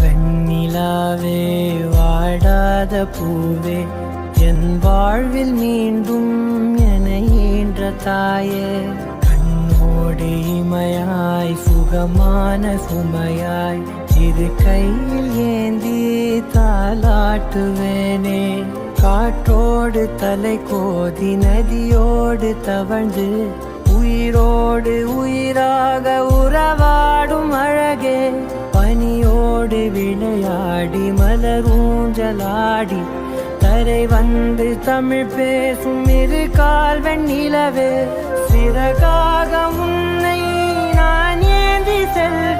வெண்ணிலாவே வாடாத பூவே என் வாழ்வில் மீண்டும் என ஈன்ற தாயே கண்ணோடு இமையாய் சுகமான சுமையாய் இரு கையில் ஏந்தி தாலாட்டுவேனே காற்றோடு தலை கோதி நதியோடு தவழ்ந்து உயிரோடு உயிராக உறவாடும் அழகே பனியோடு விளையாடி மலரூஞ்சலாடி தரை வந்து தமிழ் பேசும் இரு கால் வெண்ணிலவே சிறகாக உன்னை நான் ஏந்தி செல்வேன்